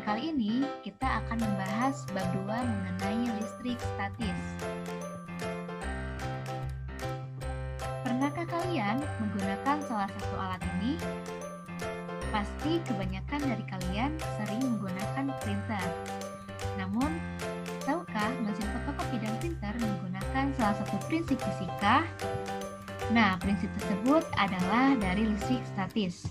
kali ini kita akan membahas bab 2 mengenai listrik statis. Pernahkah kalian menggunakan salah satu alat ini? Pasti kebanyakan dari kalian sering menggunakan printer. Namun, tahukah mesin fotokopi dan printer menggunakan salah satu prinsip fisika? Nah, prinsip tersebut adalah dari listrik statis.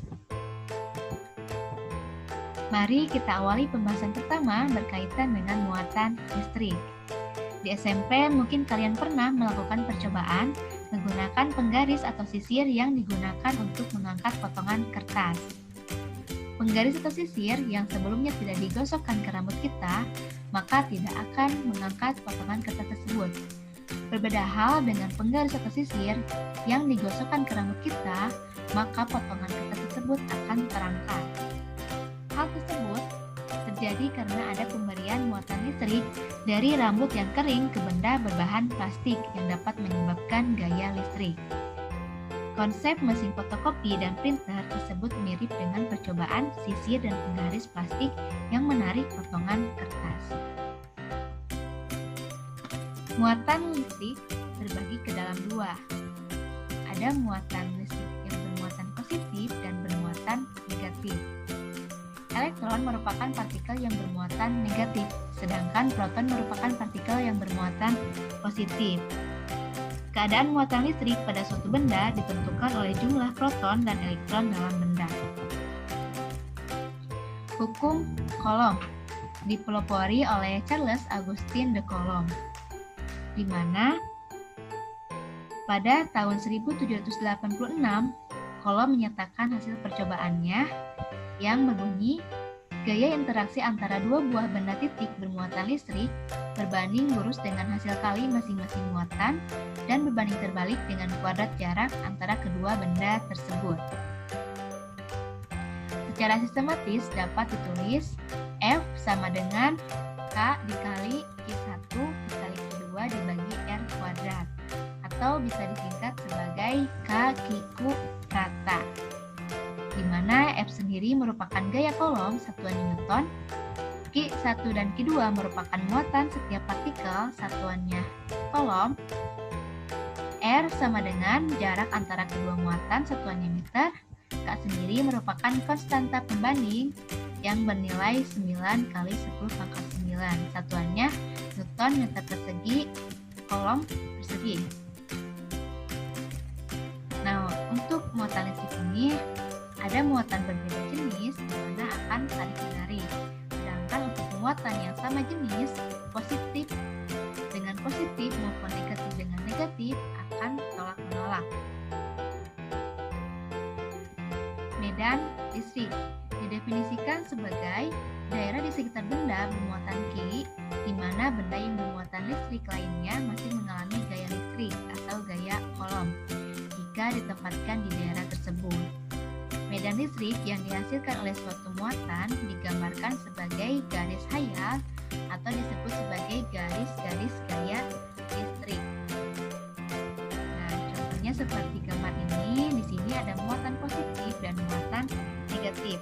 Mari kita awali pembahasan pertama berkaitan dengan muatan listrik. Di SMP mungkin kalian pernah melakukan percobaan menggunakan penggaris atau sisir yang digunakan untuk mengangkat potongan kertas. Penggaris atau sisir yang sebelumnya tidak digosokkan ke rambut kita, maka tidak akan mengangkat potongan kertas tersebut. Berbeda hal dengan penggaris atau sisir yang digosokkan ke rambut kita, maka potongan kertas tersebut akan terangkat. Hal tersebut terjadi karena ada pemberian muatan listrik dari rambut yang kering ke benda berbahan plastik yang dapat menyebabkan gaya listrik. Konsep mesin fotokopi dan printer tersebut mirip dengan percobaan sisir dan penggaris plastik yang menarik potongan kertas. Muatan listrik terbagi ke dalam dua. Ada muatan listrik yang bermuatan positif dan bermuatan negatif. Elektron merupakan partikel yang bermuatan negatif, sedangkan proton merupakan partikel yang bermuatan positif. Keadaan muatan listrik pada suatu benda ditentukan oleh jumlah proton dan elektron dalam benda. Hukum Coulomb dipelopori oleh Charles Augustin de Coulomb, di mana pada tahun 1786 Coulomb menyatakan hasil percobaannya yang berbunyi, gaya interaksi antara dua buah benda titik bermuatan listrik berbanding lurus dengan hasil kali masing-masing muatan dan berbanding terbalik dengan kuadrat jarak antara kedua benda tersebut. Secara sistematis dapat ditulis F sama dengan K dikali Q1 dikali Q2 dibagi R kuadrat, atau bisa disingkat sebagai K Q rata, di mana F sendiri merupakan gaya Coulomb satuan Newton, Q1 dan Q2 merupakan muatan setiap partikel satuannya Coulomb, R sama dengan jarak antara kedua muatan satuannya meter, K sendiri merupakan konstanta pembanding yang bernilai 9 kali 10 pangkat 9, satuannya Newton meter persegi, Coulomb persegi. Nah, untuk muatan listrik ini ada muatan berbeda jenis di mana akan saling menarik. Sedangkan untuk muatan yang sama jenis, positif dengan positif maupun negatif dengan negatif akan tolak-menolak. Medan listrik didefinisikan sebagai daerah di sekitar benda bermuatan Q, di mana benda yang bermuatan listrik lainnya masih mengalami gaya listrik atau gaya Coulomb jika ditempatkan di daerah tersebut. Medan listrik yang dihasilkan oleh suatu muatan digambarkan sebagai garis hayal atau disebut sebagai garis-garis gaya listrik. Nah, contohnya seperti gambar ini, di sini ada muatan positif dan muatan negatif.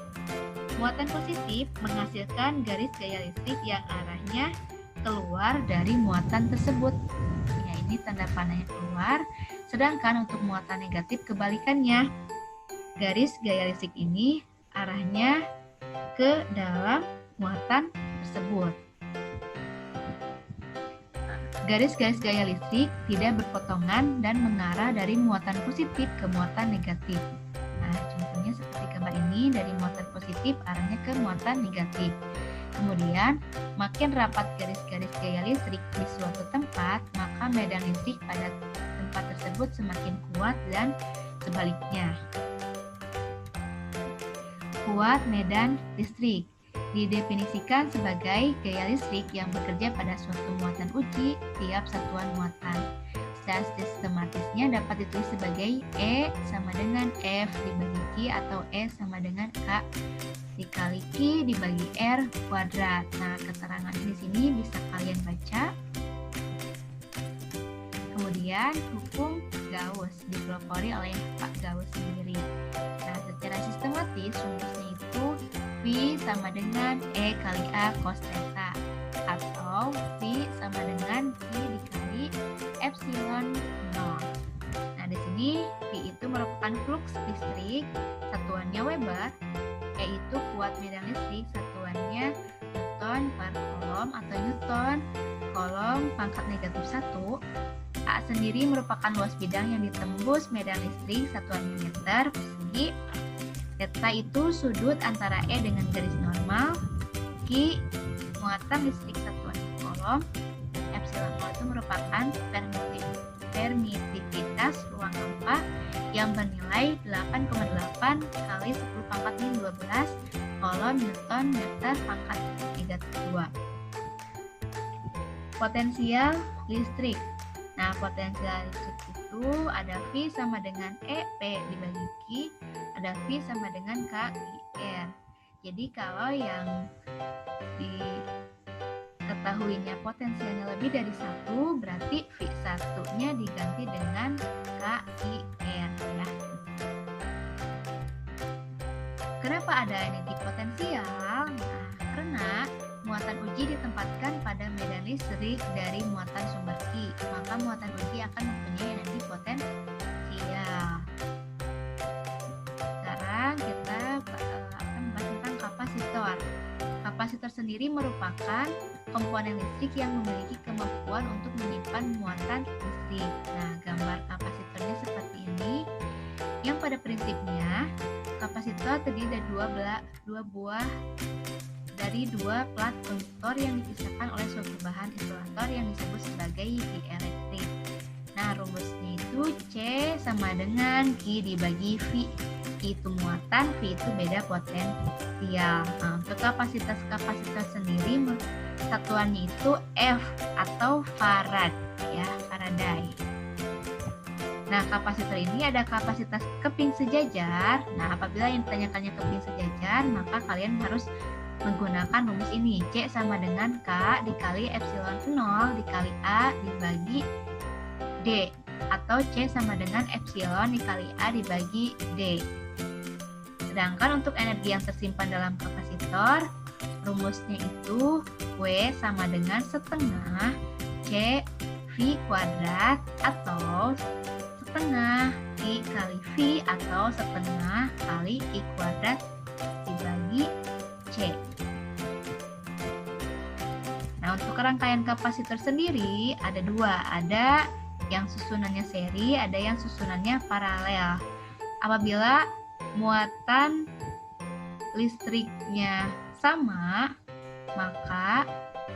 Muatan positif menghasilkan garis gaya listrik yang arahnya keluar dari muatan tersebut. Ya, ini tanda panahnya keluar, sedangkan untuk muatan negatif kebalikannya. Garis gaya listrik ini arahnya ke dalam muatan tersebut. Garis-garis gaya listrik tidak berpotongan dan mengarah dari muatan positif ke muatan negatif. Nah, contohnya seperti gambar ini, dari muatan positif arahnya ke muatan negatif. Kemudian, makin rapat garis-garis gaya listrik di suatu tempat, maka medan listrik pada tempat tersebut semakin kuat dan sebaliknya. Kuat medan listrik didefinisikan sebagai gaya listrik yang bekerja pada suatu muatan uji tiap satuan muatan. Secara sistematisnya dapat ditulis sebagai E sama dengan F dibagi Q atau E sama dengan K dikali Q dibagi R kuadrat. Nah, keterangan di sini bisa kalian baca. Kemudian hukum Gauss dipelopori oleh Pak Gauss sendiri. Nah, secara sistematis rumusnya itu V sama dengan E kali A cos theta, atau V sama dengan Q dikali epsilon 0. Nah, di sini V itu merupakan flux listrik, satuannya Weber. E itu kuat medan listrik, satuannya Newton per kolom atau Newton kolom pangkat negatif 1. A sendiri merupakan luas bidang yang ditembus medan listrik, satuannya meter persegi. Theta itu sudut antara E dengan garis normal. Q muatan listrik, satuannya kolom. Epsilon 0 itu merupakan permitivitas ruang hampa yang bernilai 8,8 kali 10 pangkat min 12 kolom Newton meter pangkat 32. Potensial listrik. Nah, potensial listrik itu ada V sama dengan EP dibagi Q, ada V sama dengan KIR. Jadi kalau yang diketahuinya potensialnya lebih dari 1, berarti V1-nya diganti dengan KIR ya. Kenapa ada energi potensial? Nah, karena muatan uji ditempatkan pada medan listrik dari muatan sumber Q, maka muatan uji akan mempunyai energi potensial. Sekarang kita akan membahas tentang kapasitor. Kapasitor sendiri merupakan komponen listrik yang memiliki kemampuan untuk menyimpan muatan listrik. Nah, gambar kapasitornya seperti ini. Yang pada prinsipnya kapasitor terdiri dari dua plat konduktor yang dipisahkan oleh suatu bahan insulator yang disebut sebagai dieelektrik. Nah, rumusnya itu C sama dengan Q dibagi V. Q itu muatan, V itu beda potensial. Nah, untuk kapasitas sendiri satuannya itu F atau farad ya, Faraday. Nah, kapasitor ini ada kapasitas keping sejajar. Nah, apabila yang ditanyakannya keping sejajar, maka kalian harus menggunakan rumus ini. C sama dengan K dikali epsilon 0 dikali A dibagi D, atau C sama dengan epsilon dikali A dibagi D. Sedangkan untuk energi yang tersimpan dalam kapasitor, rumusnya itu W sama dengan setengah C V kuadrat, atau setengah I kali V, atau setengah kali I kuadrat dibagi C. Nah, untuk rangkaian kapasitor sendiri ada dua, ada yang susunannya seri, ada yang susunannya paralel. Apabila muatan listriknya sama, maka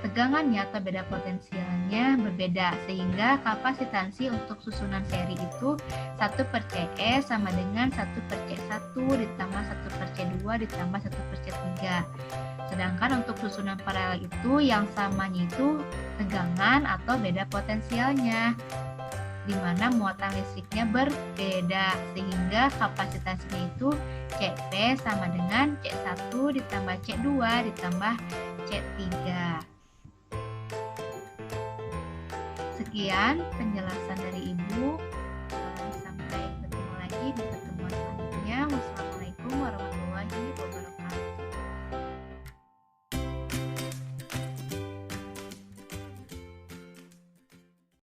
tegangannya atau beda potensialnya berbeda, sehingga kapasitansi untuk susunan seri itu 1/CE sama dengan 1/C1 ditambah 1/C2 ditambah 1/C3. Sedangkan untuk susunan paralel itu yang samanya itu tegangan atau beda potensialnya, di mana muatan listriknya berbeda, sehingga kapasitasnya itu CP sama dengan C1 ditambah C2 ditambah C3. Sekian penjelasan dari Ibu.